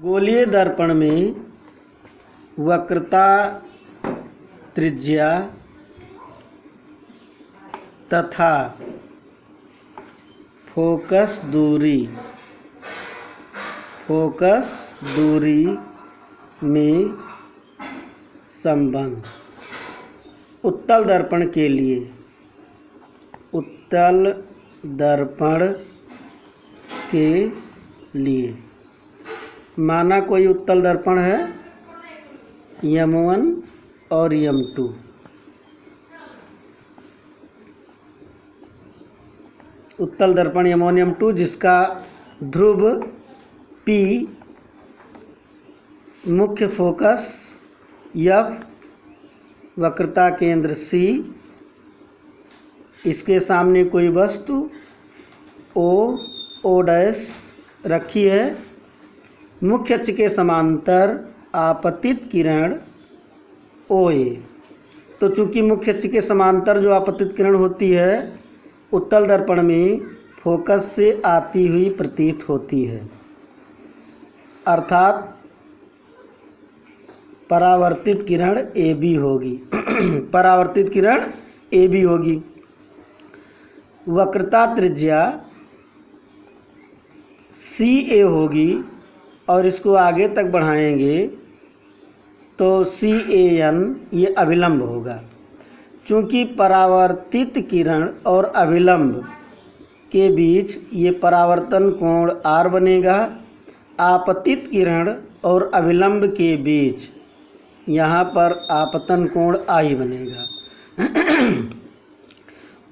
गोलीय दर्पण में वक्रता त्रिज्या तथा फोकस दूरी में संबंध। उत्तल दर्पण के लिए माना कोई उत्तल दर्पण है M1 और M2। उत्तल दर्पण M1 M2 जिसका ध्रुव P, मुख्य फोकस F, वक्रता केंद्र C, इसके सामने कोई वस्तु O डैश रखी है, मुख्य अक्ष के समांतर आपतित किरण OA। तो चूंकि मुख्य अक्ष के समांतर जो आपतित किरण होती है उत्तल दर्पण में फोकस से आती हुई प्रतीत होती है, अर्थात परावर्तित किरण AB होगी। परावर्तित किरण AB होगी। वक्रता त्रिज्या CA होगी और इसको आगे तक बढ़ाएंगे तो CAN ये अभिलंब होगा। चूँकि परावर्तित किरण और अभिलंब के बीच ये परावर्तन कोण R बनेगा, आपतित किरण और अभिलंब के बीच यहाँ पर आपतन कोण I बनेगा।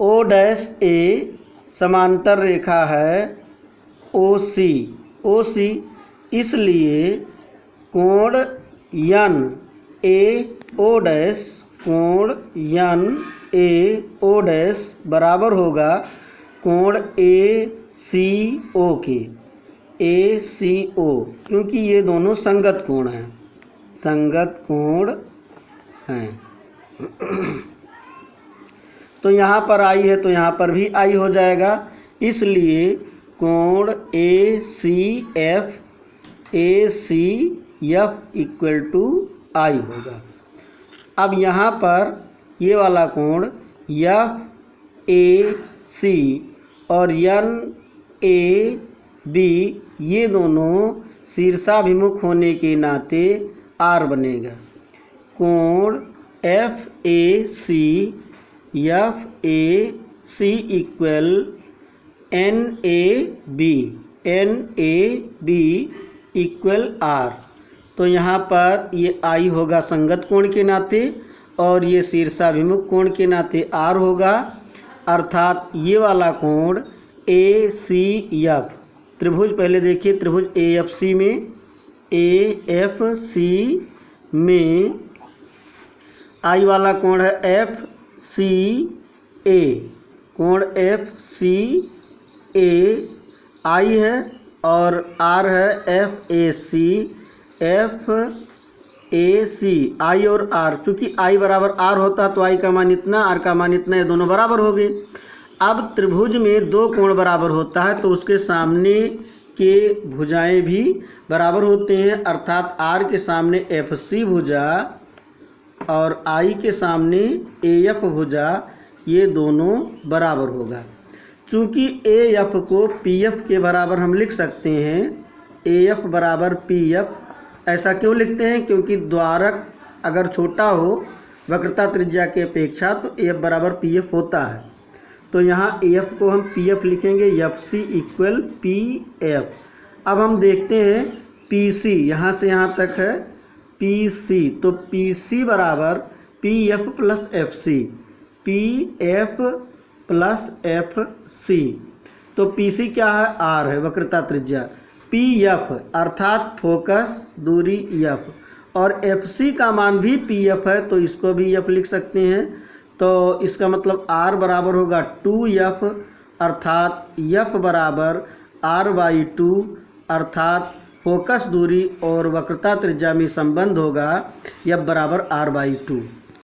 O डैश A समांतर रेखा है OC, इसलिए कोण NAO डैश बराबर होगा कोण ACO के। ACO क्योंकि ये दोनों संगत कोण हैं। तो यहाँ पर I है तो यहाँ पर भी I हो जाएगा, इसलिए कोण ACF इक्वल टू I होगा। अब यहाँ पर ये वाला कोण FAC और NAB ये दोनों शीर्षाभिमुख होने के नाते R बनेगा। कोण FAC equal NAB equal R। तो यहाँ पर ये I होगा संगत कोण के नाते और ये शीर्षाभिमुख कोण के नाते R होगा, अर्थात ये वाला कोण ACF त्रिभुज, पहले देखिए त्रिभुज AFC में I वाला कोण है FCA, कोण FCA I है और R है FAC I और R। चूँकि I बराबर R होता तो I का मान इतना, R का मान इतना, ये दोनों बराबर हो गए। अब त्रिभुज में दो कोण बराबर होता है तो उसके सामने के भुजाएं भी बराबर होते हैं, अर्थात R के सामने FC भुजा और I के सामने AF भुजा ये दोनों बराबर होगा। चूँकि AF को PF के बराबर हम लिख सकते हैं, AF बराबर PF। ऐसा क्यों लिखते हैं? क्योंकि द्वारक अगर छोटा हो वक्रता त्रिज्या के अपेक्षा तो AF बराबर PF होता है। तो यहाँ AF को हम PF लिखेंगे, FC इक्वल PF। अब हम देखते हैं PC, यहाँ से यहाँ तक है PC, तो PC बराबर PF plus FC, PF plus FC। तो PC क्या है? R है वक्रता त्रिज्या। PF अर्थात फोकस दूरी F और FC का मान भी PF है तो इसको भी F लिख सकते हैं। तो इसका मतलब R बराबर होगा 2F, अर्थात F बराबर R/2, अर्थात फोकस दूरी और वक्रता त्रिज्या में संबंध होगा F बराबर R/2।